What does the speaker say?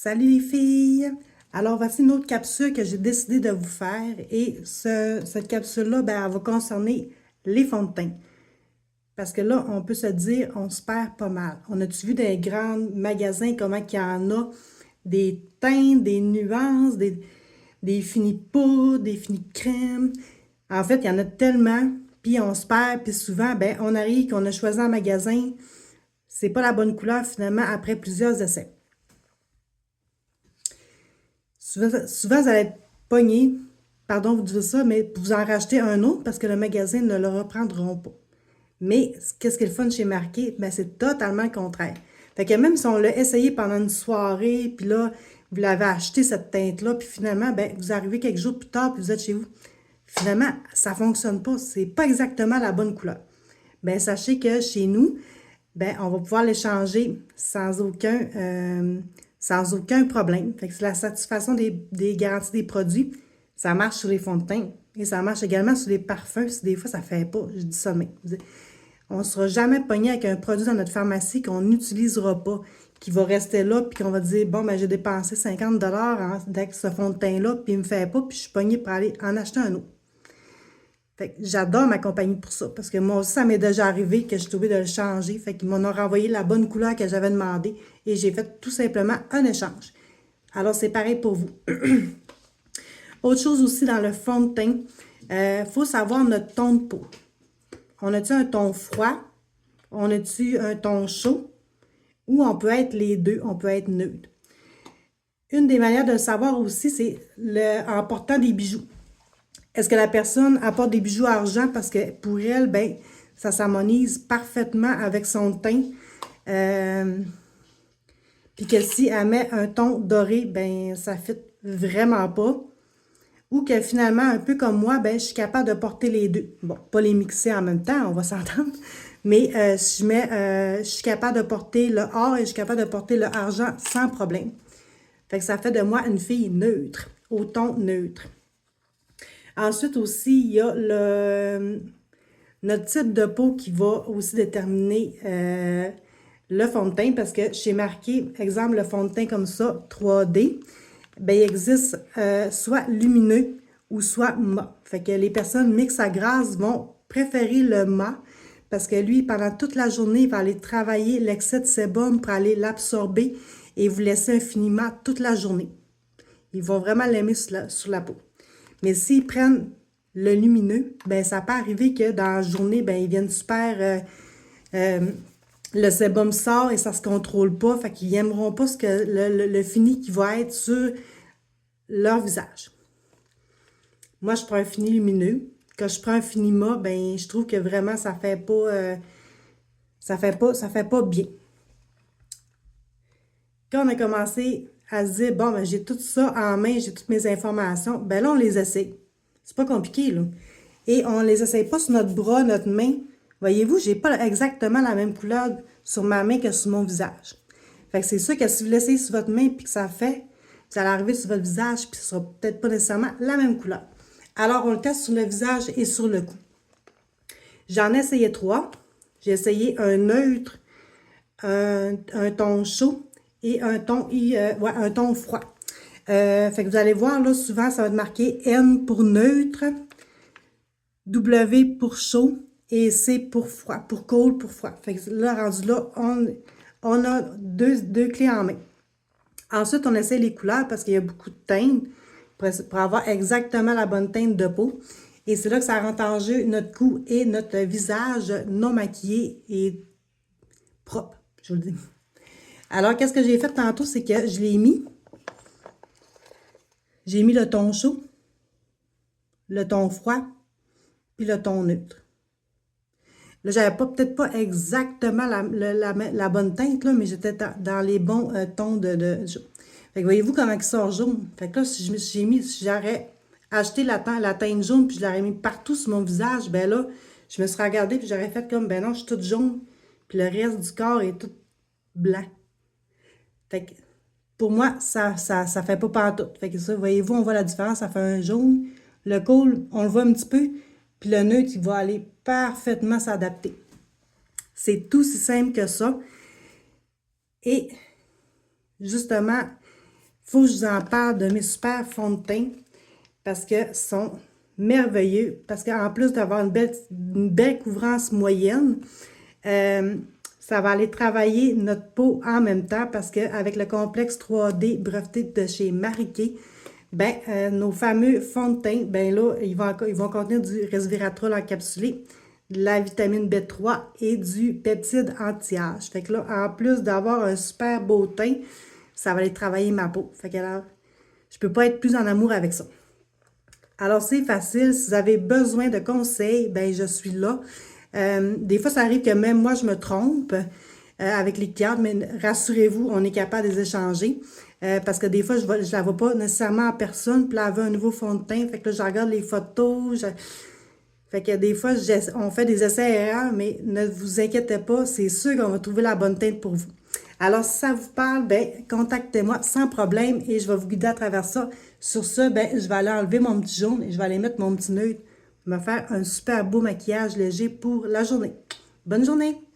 Salut les filles! Alors, voici une autre capsule que j'ai décidé de vous faire et cette capsule-là, ben, elle va concerner les fonds de teint. Parce que là, on peut se dire, on se perd pas mal. On a-tu vu dans les grands magasins comment il y en a des teintes, des nuances, des finis poudres, des finis crème. En fait, il y en a tellement, puis on se perd, puis souvent, ben, on arrive qu'on a choisi un magasin, c'est pas la bonne couleur finalement après plusieurs essais. Souvent, vous allez être pogné, pardon vous dire ça, mais vous en racheter un autre parce que le magasin ne le reprendront pas. Mais qu'est-ce qui est le fun chez Marqué? Ben, c'est totalement le contraire. Fait que même si on l'a essayé pendant une soirée, puis là, vous l'avez acheté cette teinte-là, puis finalement, ben, vous arrivez quelques jours plus tard, puis vous êtes chez vous. Finalement, ça ne fonctionne pas. C'est pas exactement la bonne couleur. Ben, sachez que chez nous, ben, on va pouvoir l'échanger sans aucun problème. Fait que c'est la satisfaction des garanties des produits. Ça marche sur les fonds de teint et ça marche également sur les parfums. Si des fois, ça ne fait pas, je dis ça, mais on ne sera jamais pogné avec un produit dans notre pharmacie qu'on n'utilisera pas, qui va rester là, puis qu'on va dire, bon, ben, j'ai dépensé 50 avec ce fond de teint-là, puis il ne me fait pas, puis je suis pogné pour aller en acheter un autre. Fait que j'adore ma compagnie pour ça, parce que moi aussi, ça m'est déjà arrivé que je suis obligée de le changer. Fait qu'ils m'ont renvoyé la bonne couleur que j'avais demandé et j'ai fait tout simplement un échange. Alors, c'est pareil pour vous. Autre chose aussi dans le fond de teint, faut savoir notre ton de peau. On a-tu un ton froid? On a-tu un ton chaud? Ou on peut être les deux, on peut être neutre. Une des manières de le savoir aussi, c'est en portant des bijoux. Est-ce que la personne apporte des bijoux argent parce que pour elle, ben, ça s'harmonise parfaitement avec son teint. Puis que si elle met un ton doré, ben, ça ne fit vraiment pas. Ou que finalement, un peu comme moi, ben, je suis capable de porter les deux. Bon, pas les mixer en même temps, on va s'entendre. Mais je suis capable de porter le or et je suis capable de porter le argent sans problème. Fait que ça fait de moi une fille neutre, au ton neutre. Ensuite aussi, il y a notre type de peau qui va aussi déterminer le fond de teint parce que chez Marqué, exemple, le fond de teint comme ça, 3D, ben, il existe soit lumineux ou soit mat. Fait que les personnes mixtes à grasse vont préférer le mat parce que lui, pendant toute la journée, il va aller travailler l'excès de sébum pour aller l'absorber et vous laisser un fini mat toute la journée. Ils vont vraiment l'aimer sur la peau. Mais s'ils prennent le lumineux, ben ça peut arriver que dans la journée, ben ils viennent le sébum sort et ça se contrôle pas, fait qu'ils n'aimeront pas le fini qui va être sur leur visage. Moi, je prends un fini lumineux. Quand je prends un fini mat, ben je trouve que vraiment ça fait pas bien. Quand on a commencé à se dire, bon, ben, j'ai tout ça en main, j'ai toutes mes informations, ben là, on les essaie. C'est pas compliqué, là. Et on les essaye pas sur notre bras, notre main. Voyez-vous, j'ai pas exactement la même couleur sur ma main que sur mon visage. Fait que c'est sûr que si vous l'essayez sur votre main puis que ça fait, vous allez arriver sur votre visage puis ce sera peut-être pas nécessairement la même couleur. Alors, on le teste sur le visage et sur le cou. J'en ai essayé 3. J'ai essayé un neutre, un ton chaud et un ton froid. Fait que vous allez voir, là, souvent, ça va être marqué N pour neutre, W pour chaud et C pour froid, pour cold, pour froid. Fait que là, rendu là, on a deux clés en main. Ensuite, on essaie les couleurs parce qu'il y a beaucoup de teintes pour avoir exactement la bonne teinte de peau. Et c'est là que ça rentre en jeu notre cou et notre visage non maquillé et propre, je vous le dis. Alors, qu'est-ce que j'ai fait tantôt, c'est que je l'ai mis. J'ai mis le ton chaud, le ton froid, puis le ton neutre. Là, j'avais peut-être pas exactement la bonne teinte, là, mais j'étais dans les bons tons de jaune. Fait que voyez-vous comment il sort jaune? Fait que là, si j'aurais acheté la teinte jaune, puis je l'aurais mis partout sur mon visage, ben là, je me serais regardée, puis j'aurais fait comme, ben non, je suis toute jaune, puis le reste du corps est tout blanc. Fait que, pour moi, ça fait pas pantoute. Fait que ça, voyez-vous, on voit la différence, ça fait un jaune. Le col, on le voit un petit peu, puis le neutre, il va aller parfaitement s'adapter. C'est tout si simple que ça. Et, justement, faut que je vous en parle de mes super fonds de teint parce que sont merveilleux. Parce qu'en plus d'avoir une belle couvrance moyenne, ça va aller travailler notre peau en même temps parce qu'avec le complexe 3D breveté de chez Marie Kay, ben, nos fameux fonds de teint, ben là, ils vont contenir du resveratrol encapsulé, de la vitamine B3 et du peptide anti-âge. Fait que là, en plus d'avoir un super beau teint, ça va aller travailler ma peau. Fait que alors, je peux pas être plus en amour avec ça. Alors, c'est facile. Si vous avez besoin de conseils, ben je suis là. Des fois, ça arrive que même moi, je me trompe avec les clientes, mais rassurez-vous, on est capable de les échanger. Parce que des fois, je la vois pas nécessairement en personne, puis là, elle veut un nouveau fond de teint. Fait que là, je regarde les photos. Fait que des fois, on fait des essais-erreurs, mais ne vous inquiétez pas, c'est sûr qu'on va trouver la bonne teinte pour vous. Alors, si ça vous parle, ben, contactez-moi sans problème et je vais vous guider à travers ça. Sur ce, ben, je vais aller enlever mon petit jaune et je vais aller mettre mon petit neutre. Me faire un super beau maquillage léger pour la journée. Bonne journée!